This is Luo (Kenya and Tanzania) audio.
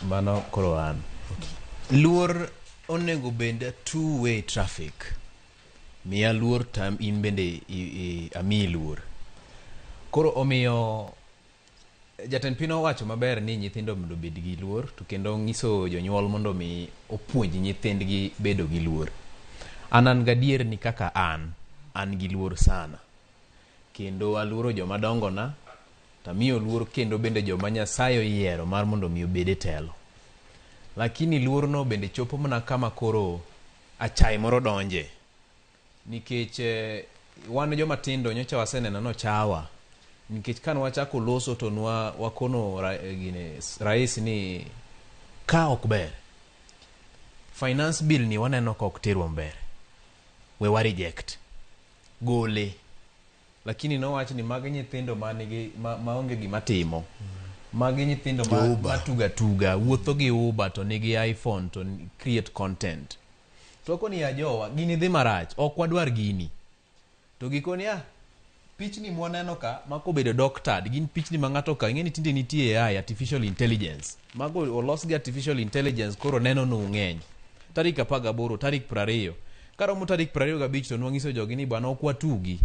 Mano koro an. Luor onego bende two-way traffic. Miya luor tam in bende ami luor. Koro omiyo jatend piny owacho maber ni nyithindo mondo obed gi luor, to kendo nyiso jonyuol mondo mi opuonj nyithindgi bedo gi luor. An gadier ni kaka an gi luor sana. Kendo aluoro joma dongo na, tamiyo luor kendo bende joma Nyasaye oyiero mar mondo mi obed e telo. Lakini luor no bende chopo mana kama koro achai moro donje. Nikech wan joma tindo nyocha waseneno no chawa. Nikech kan wachako loso to wakono rais ni ka ok ber. Finance bill ni waneno ka ok terwa mbele. We wa reject. Gole. Lakini no wach ni magi nyithindo maonge gima timo. Magi nyithindo matuga wuotho gi Uber to nigi iPhone to create content. To koni ya jowa gini dhi marach, ok wadwar gini. To gikoni pichni mwaneno ka mako bedo doctored, gin pichni ma ng'ato ka ing'eni tinde nitie AI, artificial intelligence. Mago olos gi artificial intelligence koro neno no ng'eny. Tarik 18, tarik 20. Karomo tarik 25 to nwangiso jogi ni bwana ok watugi.